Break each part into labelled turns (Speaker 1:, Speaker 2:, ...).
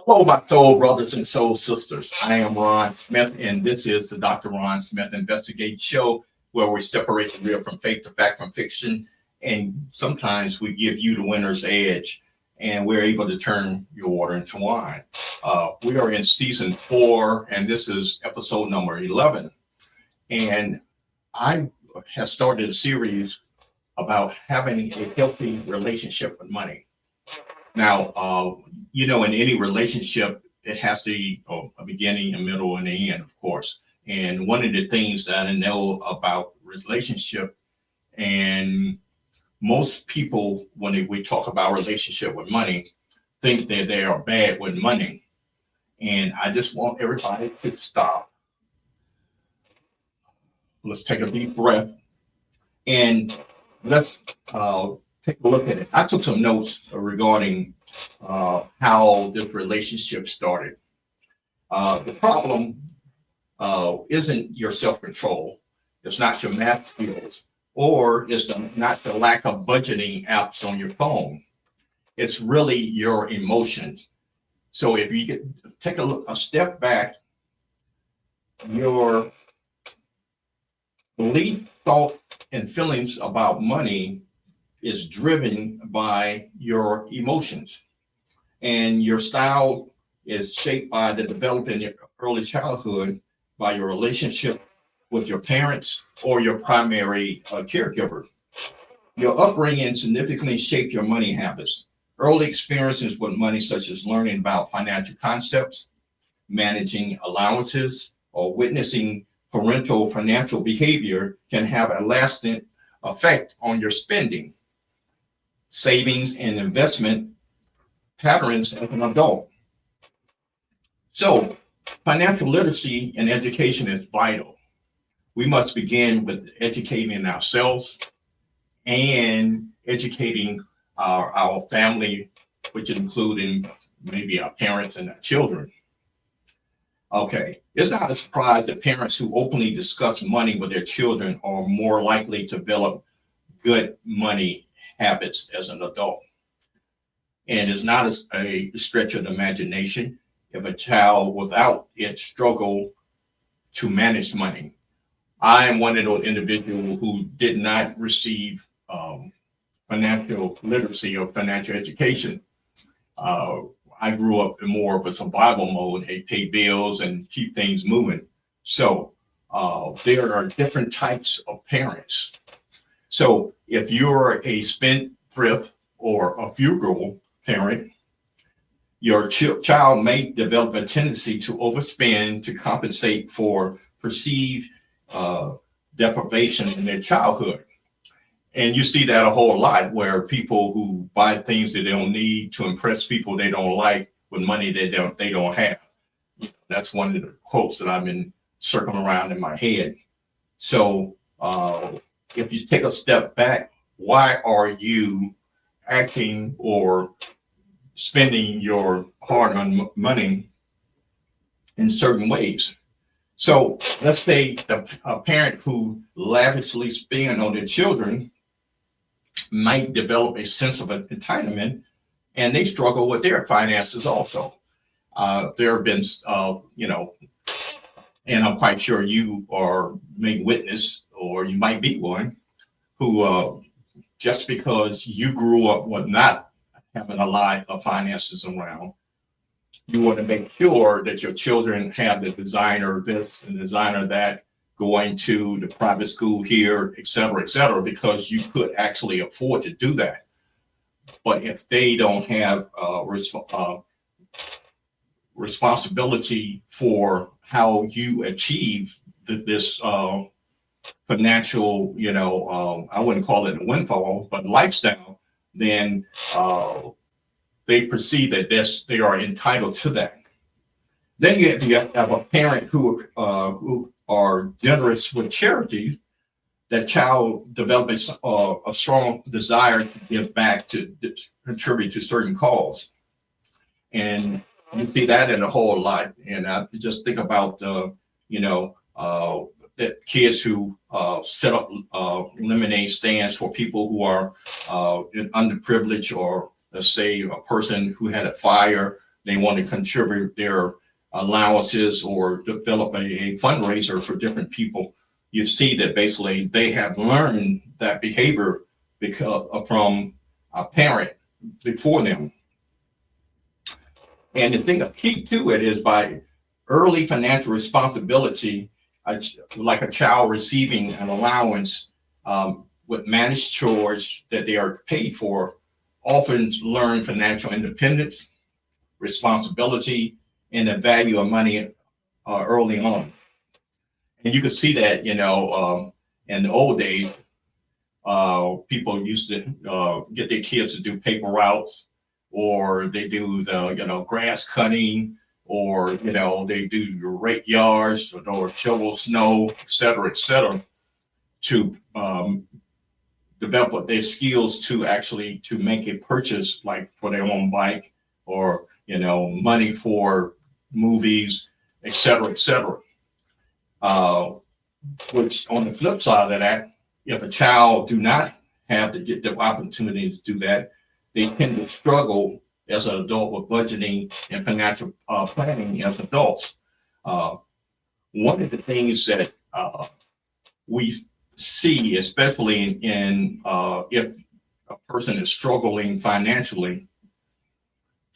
Speaker 1: Hello, my soul brothers and soul sisters. I am Ron Smith, and this is the Dr. Ron Smith Investigate Show, where we separate the real from fake, the fact from fiction, and sometimes we give you the winner's edge, and we're able to turn your water into wine. We are in season 4, and this is episode number 11. And I have started a series about having a healthy relationship with money. Now, in any relationship, it has to be a beginning, a middle, and an end, of course. And one of the things that I know about relationship, and most people, when we talk about relationship with money, think that they are bad with money. And I just want everybody to stop. Let's take a deep breath and let's take a look at it. I took some notes regarding how this relationship started. The problem isn't your self-control. It's not your math skills, or it's not the lack of budgeting apps on your phone. It's really your emotions. So if you take a step back, your belief, thoughts, and feelings about money is driven by your emotions, and your style is shaped by the development in your early childhood by your relationship with your parents or your primary caregiver. Your upbringing significantly shaped your money habits. Early experiences with money, such as learning about financial concepts, managing allowances, or witnessing parental financial behavior, can have a lasting effect on your spending, savings, and investment patterns as an adult. So, financial literacy and education is vital. We must begin with educating ourselves and educating our family, which including maybe our parents and our children. Okay, it's not a surprise that parents who openly discuss money with their children are more likely to develop good money habits as an adult. And it's not a stretch of the imagination if a child without it struggle to manage money. I am one of those individuals who did not receive financial literacy or financial education. I grew up in more of a survival mode. They pay bills and keep things moving. So there are different types of parents. So if you're a spendthrift or a frugal parent, your child may develop a tendency to overspend to compensate for perceived deprivation in their childhood. And you see that a whole lot, where people who buy things that they don't need to impress people they don't like with money they don't have. That's one of the quotes that I've been circling around in my head. So if you take a step back, why are you acting or spending your hard-earned money in certain ways? So let's say a parent who lavishly spends on their children might develop a sense of entitlement, and they struggle with their finances also. There have been, and I'm quite sure you may witness, or you might be one, who just because you grew up with not having a lot of finances around, you want to make sure that your children have the designer this and designer that, going to the private school here, et cetera, because you could actually afford to do that. But if they don't have responsibility for how you achieve this financial, I wouldn't call it a windfall, but lifestyle, then they perceive that they are entitled to that. Then you have a parent who are generous with charity. That child develops a strong desire to give back, to contribute to certain cause. And you see that in a whole lot. And I just think about, the kids who set up lemonade stands for people who are underprivileged, or let's say a person who had a fire they want to contribute their allowances or develop a fundraiser for different people, you see that basically they have learned that behavior because from a parent before them. And the thing, the key to it is by early financial responsibility, like a child receiving an allowance with managed chores that they are paid for, often learn financial independence, responsibility, and the value of money early on. And you can see that, in the old days, people used to get their kids to do paper routes, or they do the, grass cutting, or, they do rake yards or shovel snow, et cetera, to develop their skills to actually to make a purchase, like for their own bike, or, money for movies, et cetera. Which on the flip side of that, if a child do not have to get the opportunity to do that, they tend to struggle as an adult with budgeting and financial planning as adults. One of the things that we see, especially in if a person is struggling financially,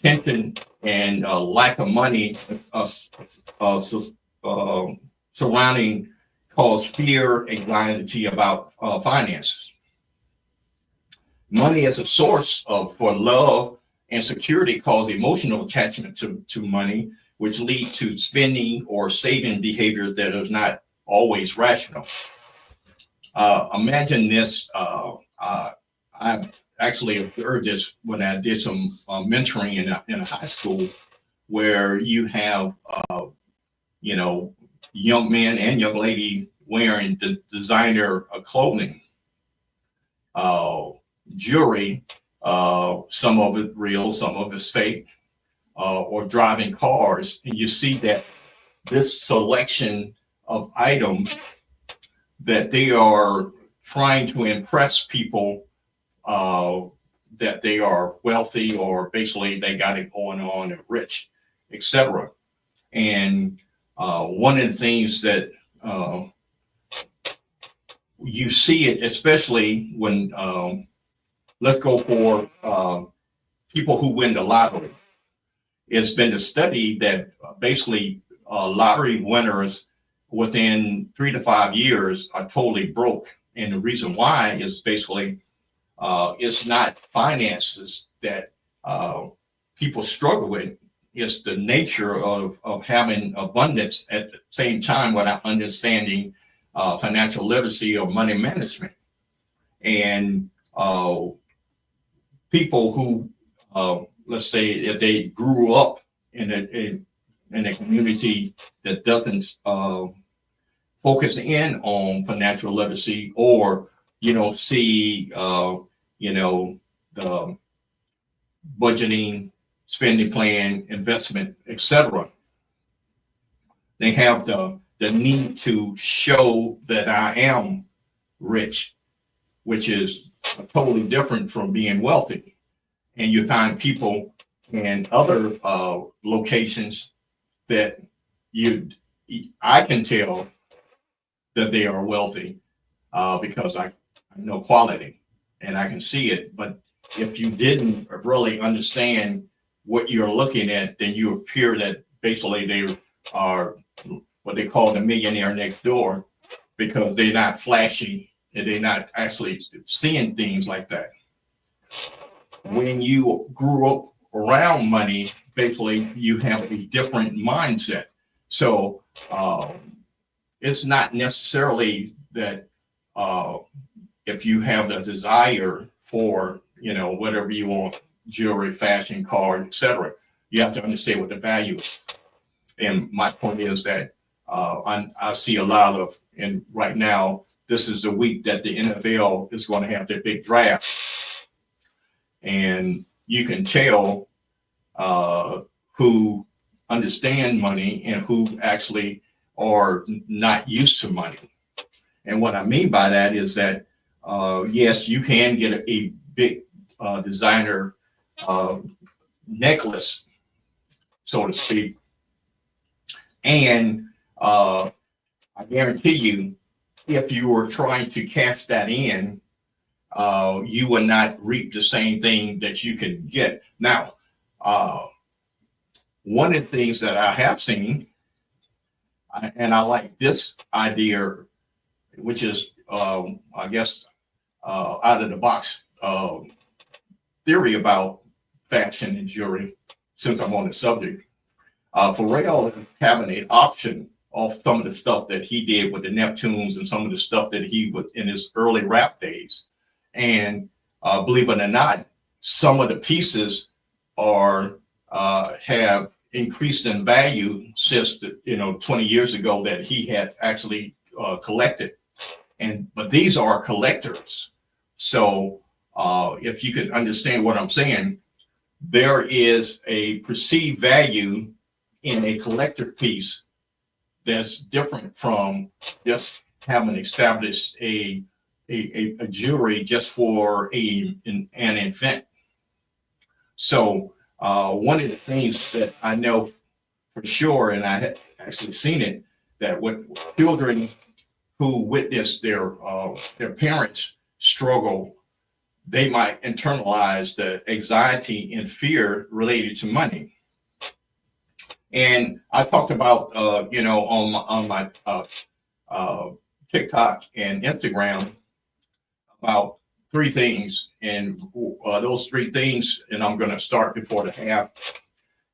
Speaker 1: tension and lack of money surrounding cause fear, anxiety about finances. Money as a source for love and security cause emotional attachment to money, which lead to spending or saving behavior that is not always rational. Imagine this. I've actually observed this when I did some mentoring in a high school, where you have, young men and young lady wearing the designer clothing, jewelry, some of it real, some of it's fake, or driving cars. And you see that this selection of items that they are trying to impress people that they are wealthy, or basically they got it going on, and rich, etc. And one of the things that you see it, especially when let's go for people who win the lottery. It's been a study that basically lottery winners within 3 to 5 years are totally broke. And the reason why is basically it's not finances that people struggle with. It's the nature of having abundance at the same time without understanding financial literacy or money management. And people who, let's say, if they grew up in a community that doesn't focus in on financial literacy, or see the budgeting, spending plan, investment, etc. They have the need to show that I am rich, which is totally different from being wealthy. And you find people in other locations that I can tell that they are wealthy because I know quality and I can see it. But if you didn't really understand what you're looking at, then you appear that basically they are what they call the millionaire next door, because they're not flashy and they're not actually seeing things like that. When you grew up around money, basically you have a different mindset. So it's not necessarily that if you have the desire for, whatever you want, jewelry, fashion, cars, etc., you have to understand what the value is. And my point is that I see a lot of, and right now, this is the week that the NFL is going to have their big draft. And you can tell who understand money and who actually are not used to money. And what I mean by that is that, yes, you can get a big designer necklace, so to speak. And I guarantee you, if you were trying to cash that in, you would not reap the same thing that you can get. Now, one of the things that I have seen, and I like this idea, which is, I guess, out of the box theory about fashion and jewelry, since I'm on the subject. Pharrell is having an auction of some of the stuff that he did with the Neptunes and some of the stuff that he was in his early rap days. And believe it or not, some of the pieces are have increased in value since 20 years ago that he had actually collected. But these are collectors. So if you could understand what I'm saying, there is a perceived value in a collector piece that's different from just having established a jewelry just for an event. So one of the things that I know for sure, and I had actually seen it, that with children who witness their parents struggle, they might internalize the anxiety and fear related to money. And I talked about, on my TikTok and Instagram about three things. And those three things, and I'm going to start before the half,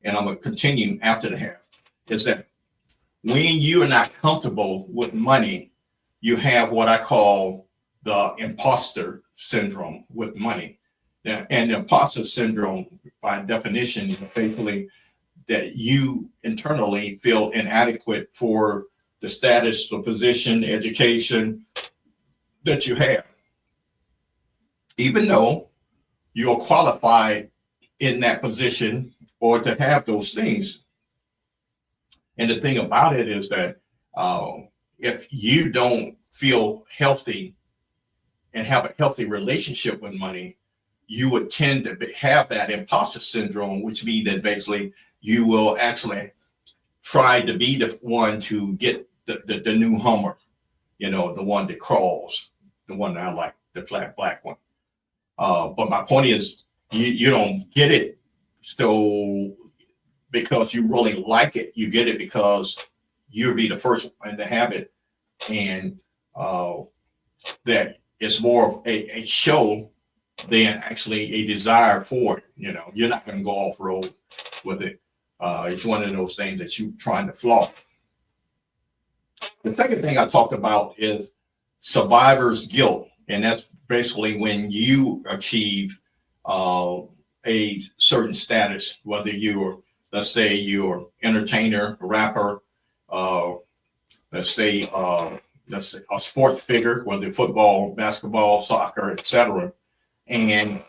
Speaker 1: and I'm going to continue after the half, is that when you are not comfortable with money, you have what I call the imposter syndrome with money. And the imposter syndrome, by definition, is basically that you internally feel inadequate for the status, the position, the education that you have, even though you're qualified in that position or to have those things. And the thing about it is that if you don't feel healthy and have a healthy relationship with money, you would tend to have that imposter syndrome, which means that basically you will actually try to be the one to get the new Hummer, the one that crawls, the one that I like, the flat black one. But my point is, you don't get it so because you really like it. You get it because you'll be the first one to have it, and that it's more of a show than actually a desire for it. You're not going to go off road with it. It's one of those things that you're trying to flaunt. The second thing I talked about is survivor's guilt. And that's basically when you achieve a certain status, whether let's say you're entertainer, rapper, let's say a sports figure, whether football, basketball, soccer, etc. And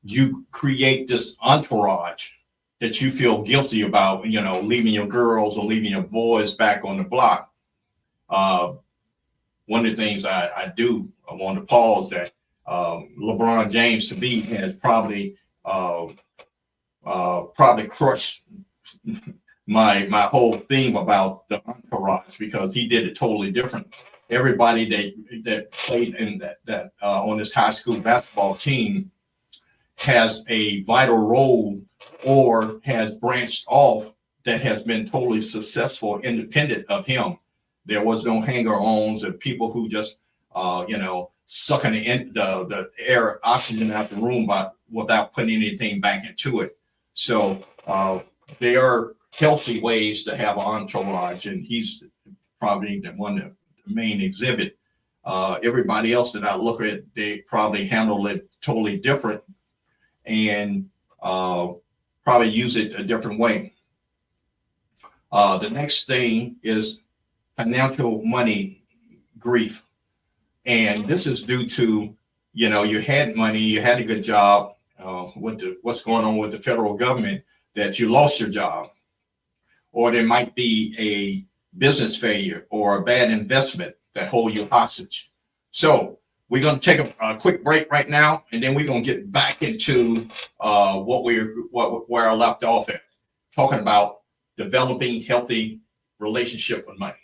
Speaker 1: you create this entourage that you feel guilty about, leaving your girls or leaving your boys back on the block. One of the things I do, I want to pause that LeBron James to me has probably crushed my whole theme about the entourage, because he did it totally different. Everybody that played in that on this high school basketball team has a vital role or has branched off that has been totally successful independent of him. There was no hanger-ons and people who just sucking the air oxygen out the room without putting anything back into it. So there are healthy ways to have an entourage, and he's probably the one that the main exhibit. Everybody else that I look at, they probably handle it totally different and probably use it a different way. The next thing is financial money grief. And this is due to, you had money, you had a good job, what's going on with the federal government, that you lost your job, or there might be a business failure or a bad investment that hold you hostage. So we're going to take a quick break right now, and then we're going to get back into where I left off at, talking about developing healthy relationship with money.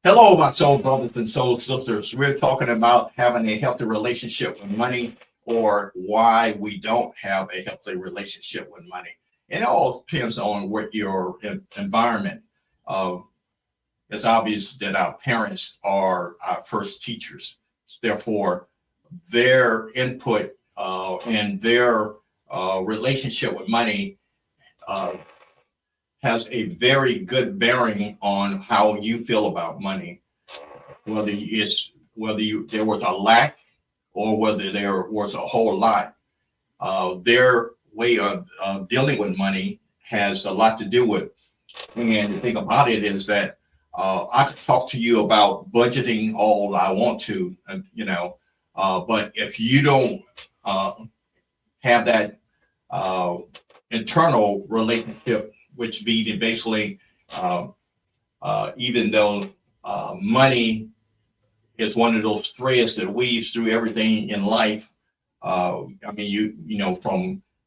Speaker 1: Hello, my soul brothers and soul sisters. We're talking about having a healthy relationship with money, or why we don't have a healthy relationship with money. And it all depends on what your environment. It's obvious that our parents are our first teachers. Therefore, their input and their relationship with money has a very good bearing on how you feel about money, whether there was a lack or whether there was a whole lot. Their way of dealing with money has a lot to do with. And the thing about it is that I could talk to you about budgeting all I want to, but if you don't have that internal relationship, which be basically, even though money is one of those threads that weaves through everything in life. From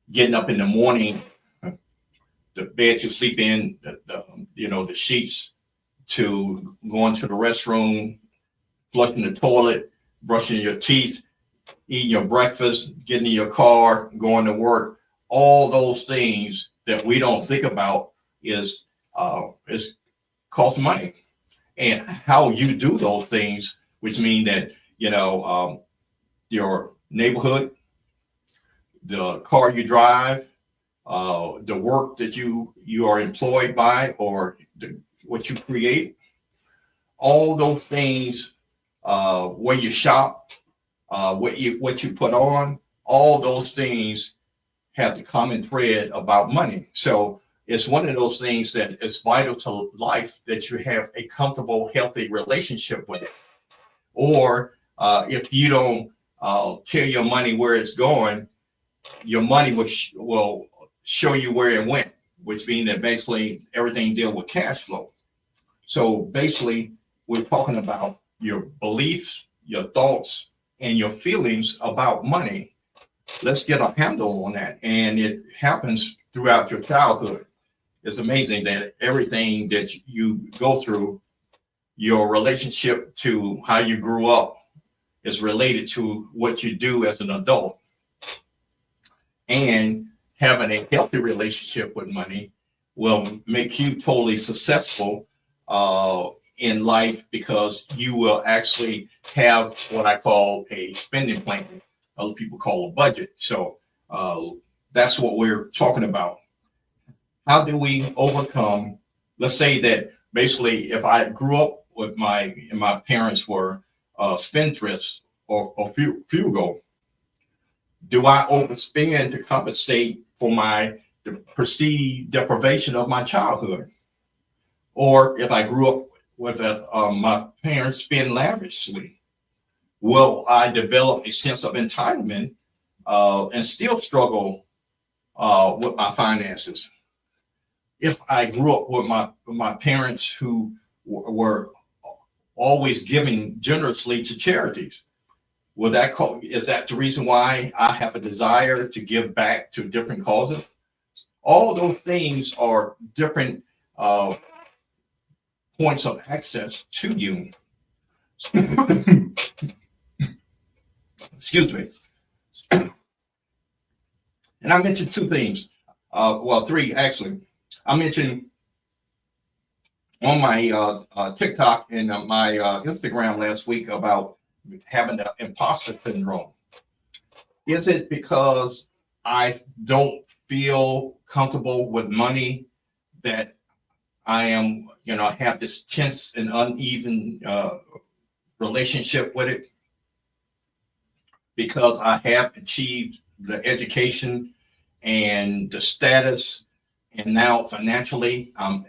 Speaker 1: getting up in the morning, the bed you sleep in, the sheets, to going to the restroom, flushing the toilet, brushing your teeth, eating your breakfast, getting in your car, going to work. All those things that we don't think about is cost money, and how you do those things, which mean that your neighborhood, the car you drive, the work that you are employed by, or what you create, all those things, where you shop, what you put on, all those things have the common thread about money. So it's one of those things that is vital to life, that you have a comfortable, healthy relationship with it. Or if you don't tell your money where it's going, your money will show you where it went, which means that basically everything deals with cash flow. So basically, we're talking about your beliefs, your thoughts, and your feelings about money. Let's get a handle on that. And it happens throughout your childhood. It's amazing that everything that you go through, your relationship to how you grew up, is related to what you do as an adult. And having a healthy relationship with money will make you totally successful in life, because you will actually have what I call a spending plan. Other people call a budget. So that's what we're talking about. How do we overcome? Let's say that basically, if I grew up with my parents were spendthrifts or frugal, do I overspend to compensate for my perceived deprivation of my childhood? Or if I grew up with my parents spend lavishly, will I develop a sense of entitlement and still struggle with my finances? If I grew up with my parents who were always giving generously to charities, is that the reason why I have a desire to give back to different causes? All those things are different points of access to you. Excuse me. And I mentioned two things. Three actually. I mentioned on my TikTok and my Instagram last week about having the imposter syndrome. Is it because I don't feel comfortable with money that I am, have this tense and uneven relationship with it? Because I have achieved the education and the status, and now financially, I'm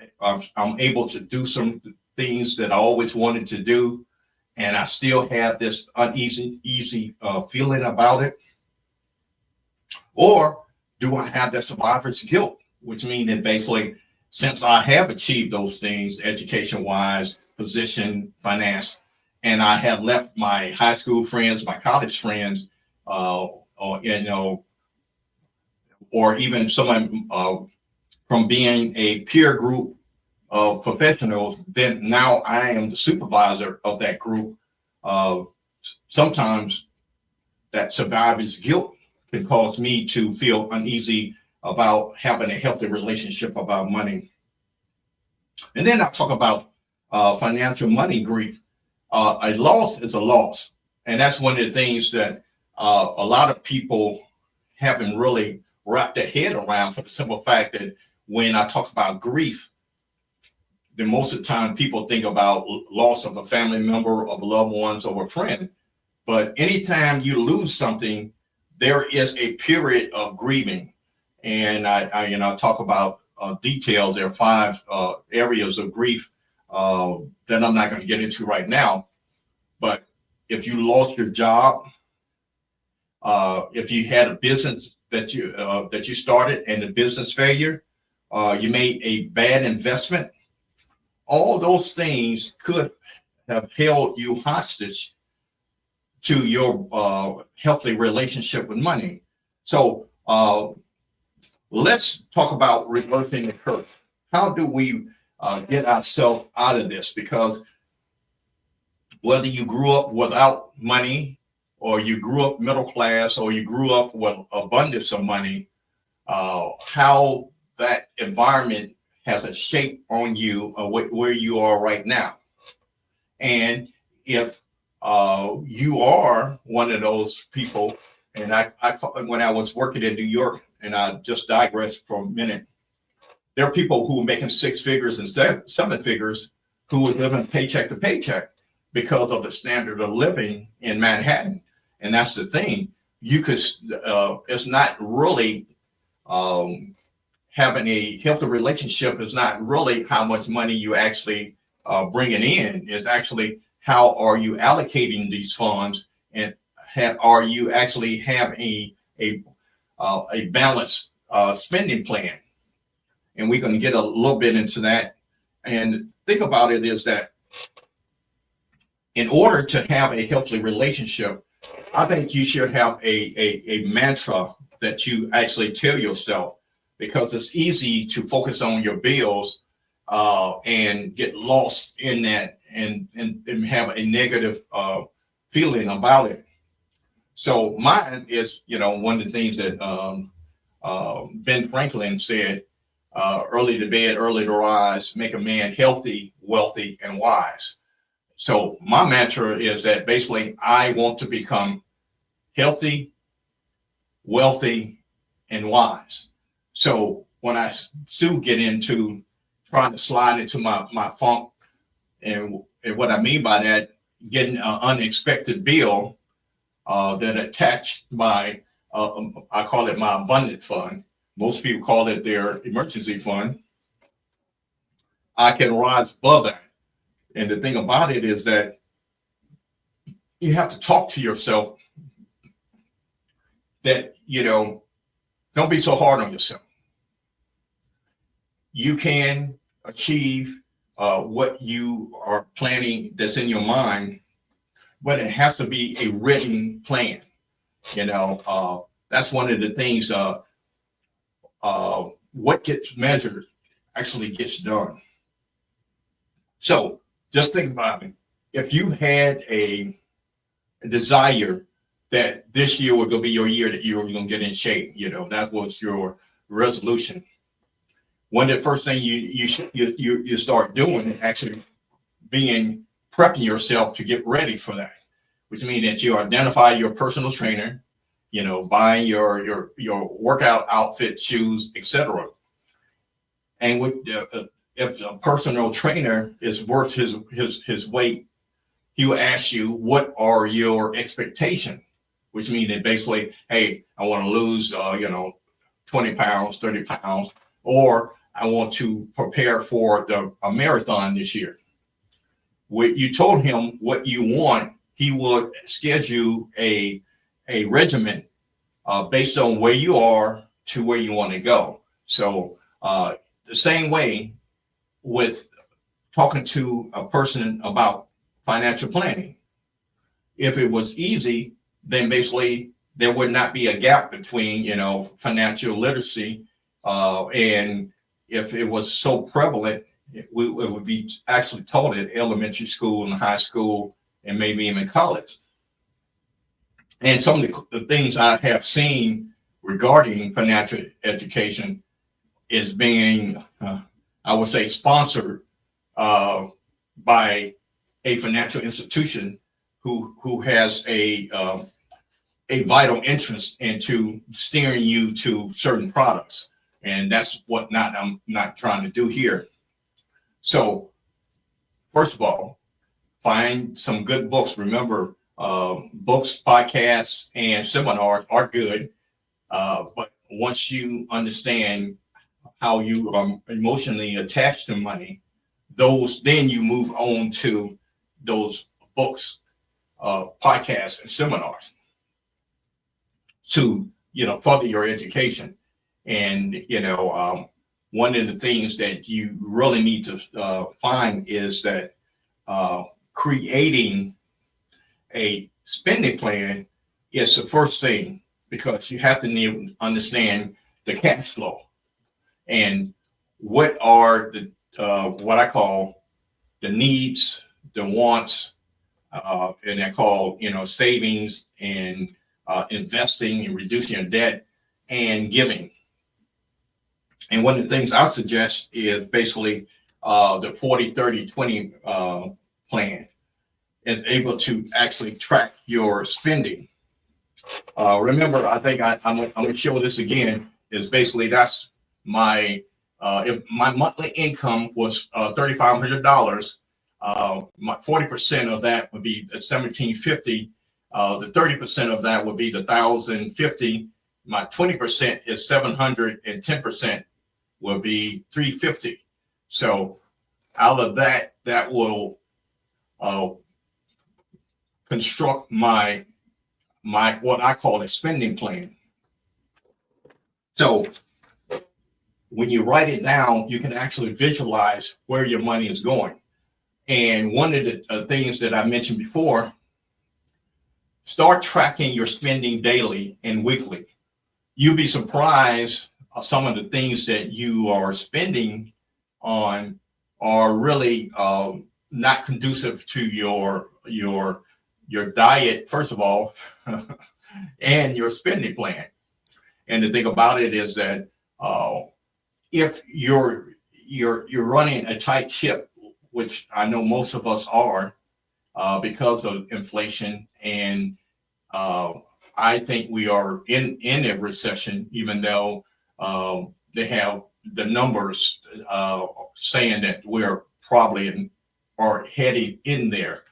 Speaker 1: able to do some things that I always wanted to do, and I still have this easy feeling about it? Or do I have that survivor's guilt, which means that basically, since I have achieved those things, education wise, position, finance, and I have left my high school friends, my college friends, or or even someone from being a peer group of professionals, then now I am the supervisor of that group. Sometimes that survivor's guilt can cause me to feel uneasy about having a healthy relationship about money. And then I talk about financial money grief. A loss is a loss. And that's one of the things that a lot of people haven't really wrapped their head around, for the simple fact that when I talk about grief, then most of the time people think about loss of a family member, of loved ones, or a friend. But anytime you lose something, there is a period of grieving. And I talk about details. There are 5 areas of grief that I'm not going to get into right now. But if you lost your job, if you had a business that you started and the business failure, you made a bad investment, all those things could have held you hostage to your healthy relationship with money. So let's talk about reversing the curse. How do we get ourselves out of this? Because whether you grew up without money, or you grew up middle class, or you grew up with abundance of money, how that environment has a shape on you where you are right now. And if you are one of those people, and I when I was working in New York, and I just digress for a minute, there are people who are making 6 figures and 7 figures who are living paycheck to paycheck because of the standard of living in Manhattan. And that's the thing. You could, it's not really having a healthy relationship is not really how much money you actually bringing in. It's actually how are you allocating these funds, and are you actually having a balanced spending plan. And we're going to get a little bit into that. And think about it is that in order to have a healthy relationship, I think you should have a mantra that you actually tell yourself, because it's easy to focus on your bills and get lost in that and have a negative feeling about it. So mine is, one of the things that Ben Franklin said, early to bed, early to rise, make a man healthy, wealthy, and wise. So my mantra is that basically I want to become healthy, wealthy, and wise. So when I do get into trying to slide into my funk, and what I mean by that, getting an unexpected bill that attached my, I call it my abundant fund. Most people call it their emergency fund. I can rise above that. And the thing about it is that you have to talk to yourself that, don't be so hard on yourself. You can achieve what you are planning that's in your mind, but it has to be a written plan. That's one of the things, what gets measured actually gets done. So just think about it. If you had a desire that this year was going to be your year that you were going to get in shape, that was your resolution. One of the first things you start doing is actually prepping yourself to get ready for that, which means that you identify your personal trainer, buying your workout outfit, shoes, etc. And with if a personal trainer is worth his weight, he will ask you, what are your expectations? Which means that basically, hey, I want to lose, 20 pounds, 30 pounds, or I want to prepare for a marathon this year. When you told him what you want, he will schedule a regimen based on where you are to where you want to go. So the same way with talking to a person about financial planning. If it was easy, then basically there would not be a gap between, financial literacy. And if it was so prevalent, it would be actually taught at elementary school and high school and maybe even college. And some of the things I have seen regarding financial education is being, I would say, sponsored by a financial institution who has a vital interest into steering you to certain products. And that's what I'm not trying to do here. So first of all, find some good books. Remember, books, podcasts, and seminars are good. But once you understand how you are emotionally attached to money, then you move on to those books, podcasts, and seminars to, further your education. And, one of the things that you really need to find is that creating a spending plan is the first thing, because you have to understand the cash flow and what are the what I call the needs, the wants, and I call savings and investing and reducing your debt and giving. And one of the things I suggest is basically the 40-30-20 plan, and able to actually track your spending. Remember, I think I'm going to show this again, is basically that's my, if my monthly income was $3,500, my 40% of that would be $1,750. The 30% of that would be the $1,050. My 20% is $700, and 10% will be $350. So out of that will construct my what I call a spending plan. So when you write it down, you can actually visualize where your money is going. And one of the things that I mentioned before, start tracking your spending daily and weekly. You'll be surprised some of the things that you are spending on are really not conducive to your diet, first of all, and your spending plan. And the thing about it is that if you're running a tight ship, which I know most of us are, because of inflation, and I think we are in a recession, even though they have the numbers saying that we're probably are heading in there.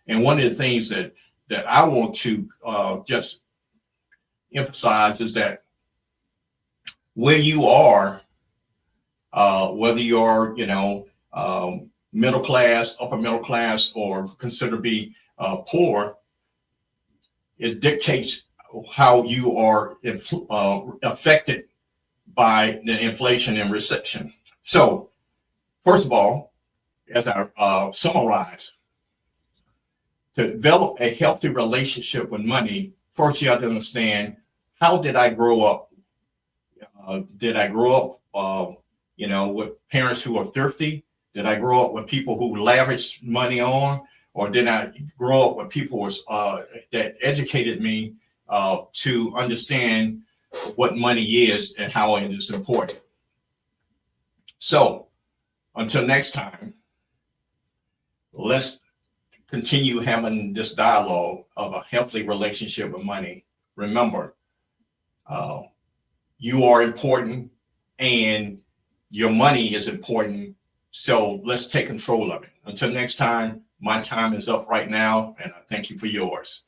Speaker 1: And one of the things that I want to just emphasize is that where you are, whether you're middle class, upper middle class, or consider to be poor, it dictates how you are affected by the inflation and recession. So first of all, as I summarize, to develop a healthy relationship with money, first you have to understand, how did I grow up? Did I grow up, with parents who are thrifty? Did I grow up with people who lavish money on? Or did I grow up with people that educated me to understand what money is and how it is important? So until next time, let's continue having this dialogue of a healthy relationship with money. Remember, you are important and your money is important. So let's take control of it. Until next time, my time is up right now, and I thank you for yours.